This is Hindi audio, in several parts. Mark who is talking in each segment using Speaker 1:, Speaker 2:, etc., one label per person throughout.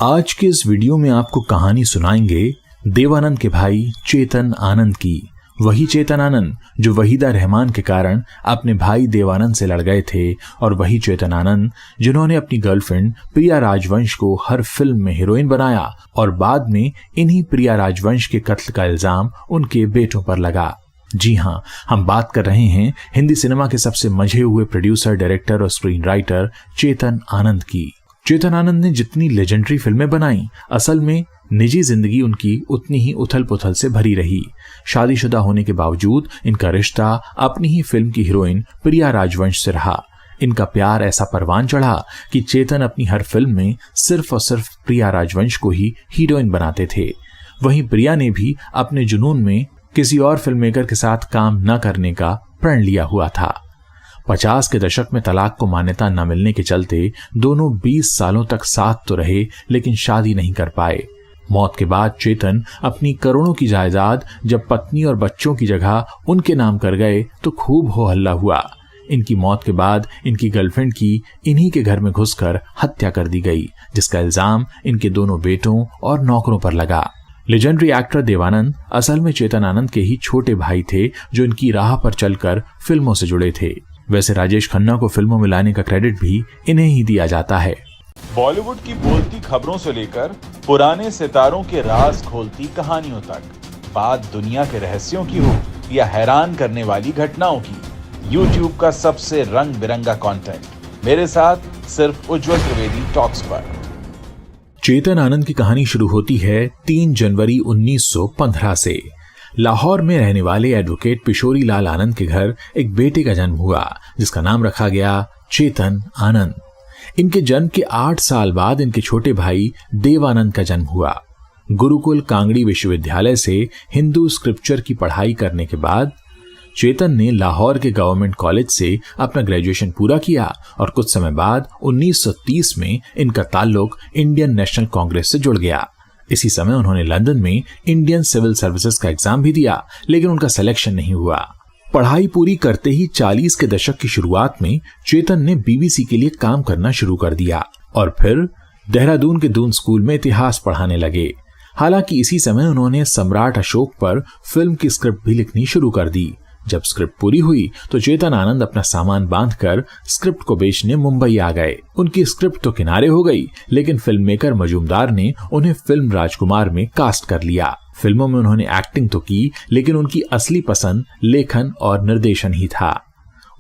Speaker 1: आज के इस वीडियो में आपको कहानी सुनाएंगे देवानंद के भाई चेतन आनंद की। वही चेतन आनंद जो वहीदा रहमान के कारण अपने भाई देवानंद से लड़ गए थे, और वही चेतन आनंद जिन्होंने अपनी गर्लफ्रेंड प्रिया राजवंश को हर फिल्म में हीरोइन बनाया और बाद में इन्हीं प्रिया राजवंश के कत्ल का इल्जाम उनके बेटों पर लगा। जी हाँ, हम बात कर रहे हैं हिंदी सिनेमा के सबसे मंझे हुए प्रोड्यूसर, डायरेक्टर और स्क्रीन राइटर चेतन आनंद की। चेतन आनंद ने जितनी लेजेंडरी फिल्में बनाई, असल में निजी जिंदगी उनकी उतनी ही उथल पुथल से भरी रही। शादीशुदा होने के बावजूद इनका रिश्ता अपनी ही फिल्म की हीरोइन प्रिया राजवंश से रहा। इनका प्यार ऐसा परवान चढ़ा कि चेतन अपनी हर फिल्म में सिर्फ और सिर्फ प्रिया राजवंश को ही हीरोइन बनाते थे। वहीं प्रिया ने भी अपने जुनून में किसी और फिल्म मेकर के साथ काम न करने का प्रण लिया हुआ था। 50 के दशक में तलाक को मान्यता न मिलने के चलते दोनों 20 सालों तक साथ तो रहे, लेकिन शादी नहीं कर पाए। मौत के बाद चेतन अपनी करोड़ों की जायदाद जब पत्नी और बच्चों की जगह उनके नाम कर गए तो खूब हो हल्ला हुआ। इनकी मौत के बाद इनकी गर्लफ्रेंड की इन्हीं के घर में घुसकर हत्या कर दी गई, जिसका इल्जाम इनके दोनों बेटों और नौकरों पर लगा। लेजेंडरी एक्टर देवानंद असल में चेतन आनंद के ही छोटे भाई थे, जो इनकी राह पर चलकर फिल्मों से जुड़े थे। वैसे राजेश खन्ना को फिल्मों में लाने का क्रेडिट भी इन्हें ही दिया जाता है।
Speaker 2: बॉलीवुड की बोलती खबरों से लेकर पुराने सितारों के राज खोलती कहानियों तक, बात दुनिया के रहस्यों की हो या हैरान करने वाली घटनाओं की, YouTube का सबसे रंग बिरंगा कंटेंट मेरे साथ सिर्फ उज्जवल त्रिवेदी टॉक्स पर।
Speaker 1: चेतन आनंद की कहानी शुरू होती है 3 जनवरी 1915 से। लाहौर में रहने वाले एडवोकेट पिशोरी लाल आनंद के घर एक बेटे का जन्म हुआ, जिसका नाम रखा गया चेतन आनंद। इनके जन्म के 8 साल बाद इनके छोटे भाई देवानंद का जन्म हुआ। गुरुकुल कांगड़ी विश्वविद्यालय से हिंदू स्क्रिप्चर की पढ़ाई करने के बाद चेतन ने लाहौर के गवर्नमेंट कॉलेज से अपना ग्रेजुएशन पूरा किया, और कुछ समय बाद 1930 में इनका ताल्लुक इंडियन नेशनल कांग्रेस से जुड़ गया। इसी समय उन्होंने लंदन में इंडियन सिविल सर्विसेज का एग्जाम भी दिया, लेकिन उनका सिलेक्शन नहीं हुआ। पढ़ाई पूरी करते ही 40 के दशक की शुरुआत में चेतन ने BBC के लिए काम करना शुरू कर दिया, और फिर देहरादून के दून स्कूल में इतिहास पढ़ाने लगे। हालांकि इसी समय उन्होंने सम्राट अशोक पर फिल्म की स्क्रिप्ट भी लिखनी शुरू कर दी। जब स्क्रिप्ट पूरी हुई तो चेतन आनंद अपना सामान बांधकर स्क्रिप्ट को बेचने मुंबई आ गए। उनकी स्क्रिप्ट तो किनारे हो गई, लेकिन फिल्म मेकर मजूमदार ने उन्हें फिल्म राजकुमार में कास्ट कर लिया। फिल्मों में उन्होंने एक्टिंग तो की, लेकिन उनकी असली पसंद लेखन और निर्देशन ही था।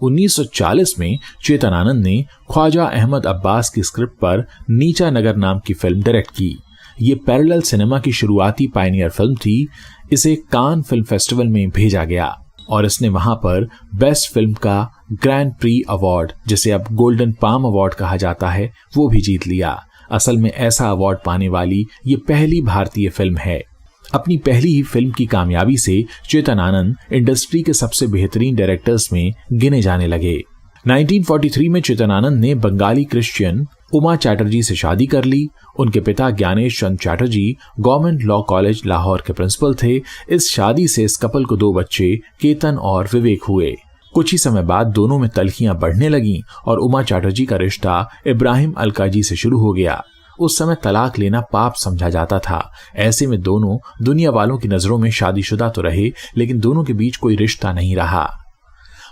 Speaker 1: 1940 में चेतन आनंद ने ख्वाजा अहमद अब्बास की स्क्रिप्ट पर नीचा नगर नाम की फिल्म डायरेक्ट की। ये पैरेलल सिनेमा की शुरुआती पायनियर फिल्म थी। इसे कान फिल्म फेस्टिवल में भेजा गया और इसने वहां पर बेस्ट फिल्म का ग्रैंड प्री अवार्ड, जिसे अब गोल्डन पाम अवार्ड कहा जाता है, वो भी जीत लिया। असल में ऐसा अवार्ड पाने वाली ये पहली भारतीय फिल्म है। अपनी पहली ही फिल्म की कामयाबी से चेतन आनंद इंडस्ट्री के सबसे बेहतरीन डायरेक्टर्स में गिने जाने लगे। 1943 में चेतन आनंद ने बंगाली क्रिश्चियन उमा चैटर्जी से शादी कर ली। उनके पिता Gyanesh Chand Chatterjee government law college Lahore के प्रिंसिपल थे। इस शादी से इस कपल को 2 बच्चे केतन और विवेक हुए। कुछ ही समय बाद दोनों में तल्खियां बढ़ने लगीं और उमा चैटर्जी का रिश्ता इब्राहिम अलकाजी से शुरू हो गया। उस समय तलाक लेना पाप समझा जाता था। ऐसे में दोनों दुनिया वालों की नजरों में शादीशुदा तो रहे, लेकिन दोनों के बीच कोई रिश्ता नहीं रहा।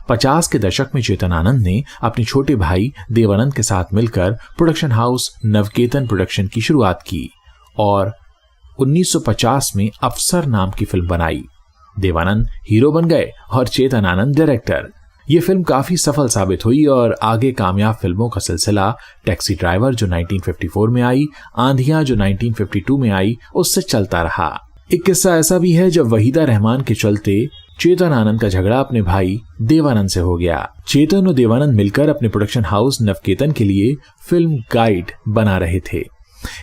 Speaker 1: 50 के दशक में चेतन आनंद ने अपने छोटे भाई देवानंद के साथ मिलकर प्रोडक्शन हाउस नवकेतन प्रोडक्शन की शुरुआत की और 1950 में अफसर नाम की फिल्म बनाई। देवानंद हीरो बन गए और चेतन आनंद डायरेक्टर। ये फिल्म काफी सफल साबित हुई और आगे कामयाब फिल्मों का सिलसिला टैक्सी ड्राइवर जो 1954 में आई, आंधियां जो 1952 में आई, उससे चलता रहा। एक किस्सा ऐसा भी है जब वहीदा रहमान के चलते चेतन आनंद का झगड़ा अपने भाई देवानंद से हो गया। चेतन और देवानंद मिलकर अपने प्रोडक्शन हाउस नवकेतन के लिए फिल्म गाइड बना रहे थे।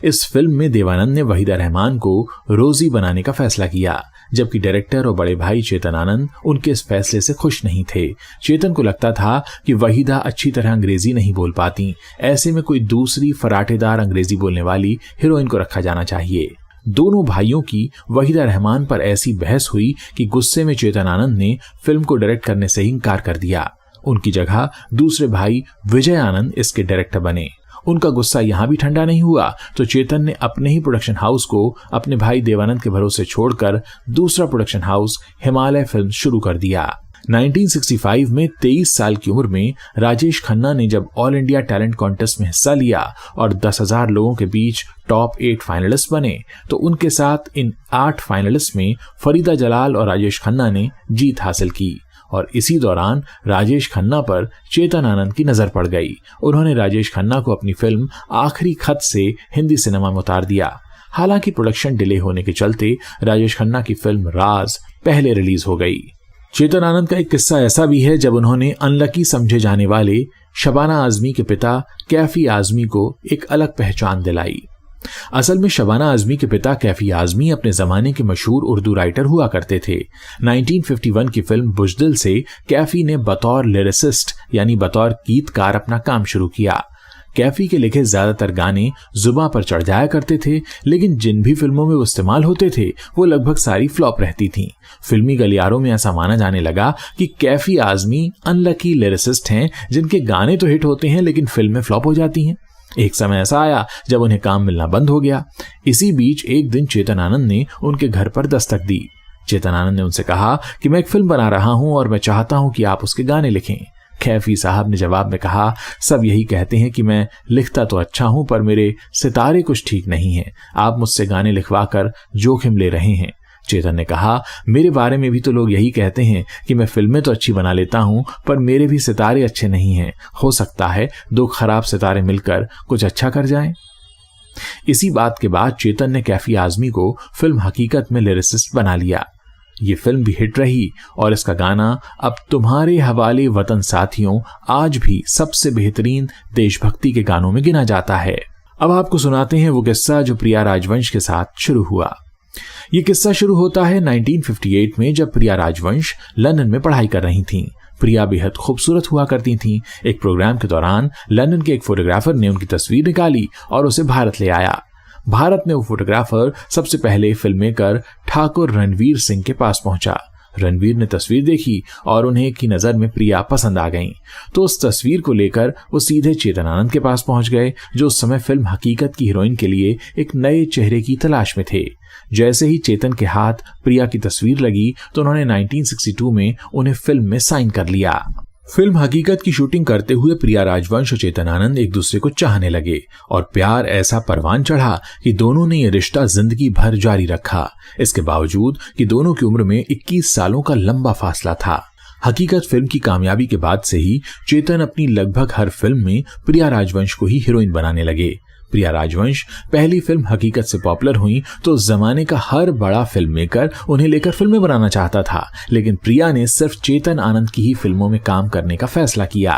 Speaker 1: इस फिल्म में देवानंद ने वहीदा रहमान को रोजी बनाने का फैसला किया, जबकि डायरेक्टर और बड़े भाई चेतन आनंद उनके इस फैसले से खुश नहीं थे। चेतन को लगता था कि वहीदा अच्छी तरह अंग्रेजी नहीं बोल पाती, ऐसे में कोई दूसरी फराटेदार अंग्रेजी बोलने वाली हीरोइन को रखा जाना चाहिए। दोनों भाइयों की वहीदा रहमान पर ऐसी बहस हुई कि गुस्से में चेतन आनंद ने फिल्म को डायरेक्ट करने से इनकार कर दिया। उनकी जगह दूसरे भाई विजय आनंद इसके डायरेक्टर बने। उनका गुस्सा यहां भी ठंडा नहीं हुआ तो चेतन ने अपने ही प्रोडक्शन हाउस को अपने भाई देवानंद के भरोसे छोड़कर दूसरा प्रोडक्शन हाउस हिमालय फिल्म शुरू कर दिया। 1965 में 23 साल की उम्र में राजेश खन्ना ने जब ऑल इंडिया टैलेंट कॉन्टेस्ट में हिस्सा लिया और 10,000 लोगों के बीच टॉप 8 फाइनलिस्ट बने तो उनके साथ इन 8 फाइनलिस्ट में फरीदा जलाल और राजेश खन्ना ने जीत हासिल की। और इसी दौरान राजेश खन्ना पर चेतन आनंद की नजर पड़ गई। उन्होंने राजेश खन्ना को अपनी फिल्म आखिरी खत से हिंदी सिनेमा में उतार दिया। हालांकि प्रोडक्शन डिले होने के चलते राजेश खन्ना की फिल्म राज पहले रिलीज हो गई। चेतन आनंद का एक किस्सा ऐसा भी है जब उन्होंने अनलकी समझे जाने वाले शबाना आजमी के पिता कैफी आजमी को एक अलग पहचान दिलाई। असल में शबाना आजमी के पिता कैफी आजमी अपने जमाने के मशहूर उर्दू राइटर हुआ करते थे। 1951 की फिल्म बुजदिल से कैफी ने बतौर लिरिसिस्ट यानी बतौर गीतकार अपना काम शुरू किया। कैफी के लिखे ज्यादातर गाने जुबां पर चढ़ जाया करते थे, लेकिन जिन भी फिल्मों में वो इस्तेमाल होते थे वो लगभग सारी फ्लॉप रहती थीं। फिल्मी गलियारों में ऐसा माना जाने लगा कि कैफी आजमी अनलकी लिरिसिस्ट हैं जिनके गाने तो हिट होते हैं लेकिन फिल्में फ्लॉप हो जाती हैं। एक समय ऐसा आया जब उन्हें काम मिलना बंद हो गया। इसी बीच एक दिन चेतन आनंद ने उनके घर पर दस्तक दी। चेतन आनंद ने उनसे कहा कि मैं एक फिल्म बना रहा हूं और मैं चाहता हूं कि आप उसके गाने लिखें। कैफी साहब ने जवाब में कहा, सब यही कहते हैं कि मैं लिखता तो अच्छा हूं पर मेरे सितारे कुछ ठीक नहीं हैं। आप मुझसे गाने लिखवाकर जोखिम ले रहे हैं। चेतन ने कहा, मेरे बारे में भी तो लोग यही कहते हैं कि मैं फिल्में तो अच्छी बना लेता हूं पर मेरे भी सितारे अच्छे नहीं हैं। हो सकता है 2 खराब सितारे मिलकर कुछ अच्छा कर जाएं। इसी बात के बाद चेतन ने कैफी आजमी को फिल्म हकीकत में लिरिसिस्ट बना लिया। ये फिल्म भी हिट रही और इसका गाना अब तुम्हारे हवाले वतन साथियों आज भी सबसे बेहतरीन देशभक्ति के गानों में गिना जाता है। अब आपको सुनाते हैं वो किस्सा जो प्रिया राजवंश के साथ शुरू हुआ। ये किस्सा शुरू होता है 1958 में जब प्रिया राजवंश लंदन में पढ़ाई कर रही थीं। प्रिया बेहद खूबसूरत हुआ करती थीं। एक प्रोग्राम के दौरान लंदन के एक फोटोग्राफर ने उनकी तस्वीर निकाली और उसे भारत ले आया। भारत में वो फोटोग्राफर सबसे पहले फिल्म मेकर ठाकुर रणवीर सिंह के पास पहुंचा। रणवीर ने तस्वीर देखी और उन्हें की नजर में प्रिया पसंद आ गईं। तो उस तस्वीर को लेकर वो सीधे चेतन आनंद के पास पहुंच गए जो उस समय फिल्म हकीकत की हीरोइन के लिए एक नए चेहरे की तलाश में थे। जैसे ही चेतन के हाथ प्रिया की तस्वीर लगी तो उन्होंने 1962 में उन्हें फिल्म में साइन कर लिया। फिल्म हकीकत की शूटिंग करते हुए प्रिया राजवंश और चेतन आनंद एक दूसरे को चाहने लगे और प्यार ऐसा परवान चढ़ा कि दोनों ने यह रिश्ता जिंदगी भर जारी रखा। इसके बावजूद कि दोनों की उम्र में 21 सालों का लंबा फासला था। हकीकत फिल्म की कामयाबी के बाद से ही चेतन अपनी लगभग हर फिल्म में प्रिया राजवंश को ही हीरोइन बनाने लगे। प्रिया राजवंश पहली फिल्म हकीकत से पॉपुलर हुई तो उस जमाने का हर बड़ा फिल्म मेकर उन्हें लेकर फिल्में बनाना चाहता था, लेकिन प्रिया ने सिर्फ चेतन आनंद की ही फिल्मों में काम करने का फैसला किया।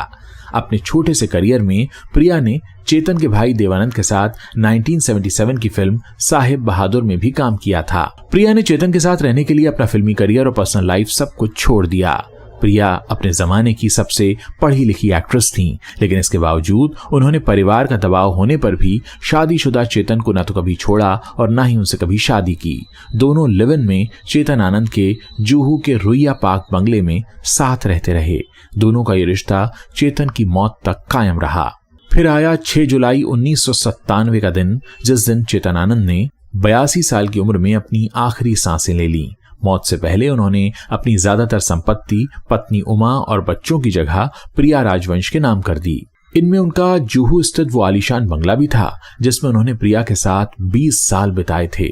Speaker 1: अपने छोटे से करियर में प्रिया ने चेतन के भाई देवानंद के साथ 1977 की फिल्म साहिब बहादुर में भी काम किया था। प्रिया ने चेतन के साथ रहने के लिए अपना फिल्मी करियर और पर्सनल लाइफ सब कुछ छोड़ दिया। प्रिया अपने जमाने की सबसे पढ़ी लिखी एक्ट्रेस थीं, लेकिन इसके बावजूद उन्होंने परिवार का दबाव होने पर भी शादीशुदा चेतन को न तो कभी छोड़ा और न ही उनसे कभी शादी की। दोनों लिव इन में चेतन आनंद के जुहू के रुइया पार्क बंगले में साथ रहते रहे। दोनों का ये रिश्ता चेतन की मौत तक कायम रहा। फिर आया 6 जुलाई 1997 का दिन, जिस दिन चेतन आनंद ने 82 साल की उम्र में अपनी आखिरी सांसें ले ली। मौत से पहले उन्होंने अपनी ज्यादातर संपत्ति पत्नी उमा और बच्चों की जगह प्रिया राजवंश के नाम कर दी। इनमें उनका जुहू स्थित वो आलीशान बंगला भी था जिसमें उन्होंने प्रिया के साथ 20 साल बिताए थे।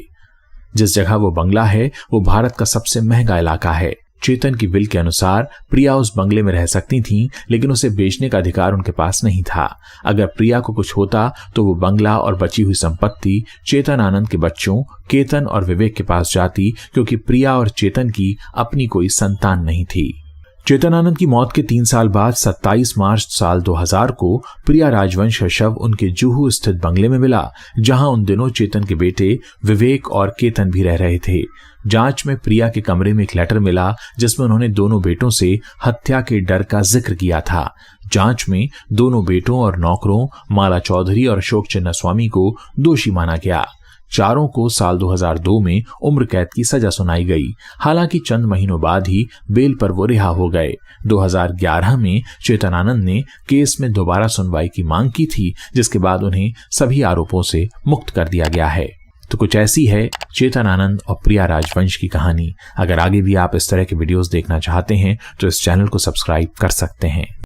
Speaker 1: जिस जगह वो बंगला है वो भारत का सबसे महंगा इलाका है। चेतन की विल के अनुसार प्रिया उस बंगले में रह सकती थीं, लेकिन उसे बेचने का अधिकार उनके पास नहीं था। अगर प्रिया को कुछ होता तो वो बंगला और बची हुई संपत्ति चेतन आनंद के बच्चों केतन और विवेक के पास जाती, क्योंकि प्रिया और चेतन की अपनी कोई संतान नहीं थी। चेतन आनंद की मौत के 3 साल बाद 27 मार्च साल 2000 को प्रिया राजवंश का शव उनके जुहू स्थित बंगले में मिला, जहां उन दिनों चेतन के बेटे विवेक और केतन भी रह रहे थे। जांच में प्रिया के कमरे में एक लेटर मिला जिसमें उन्होंने दोनों बेटों से हत्या के डर का जिक्र किया था। जांच में दोनों बेटों और नौकरों माला चौधरी और अशोक चिन्ना स्वामी को दोषी माना गया। चारों को साल 2002 में उम्र कैद की सजा सुनाई गई। हालांकि चंद महीनों बाद ही बेल पर वो रिहा हो गए। 2011 में चेतन आनंद ने केस में दोबारा सुनवाई की मांग की थी, जिसके बाद उन्हें सभी आरोपों से मुक्त कर दिया गया है। तो कुछ ऐसी है चेतन आनंद और प्रिया राजवंश की कहानी। अगर आगे भी आप इस तरह के वीडियोस देखना चाहते हैं तो इस चैनल को सब्सक्राइब कर सकते हैं।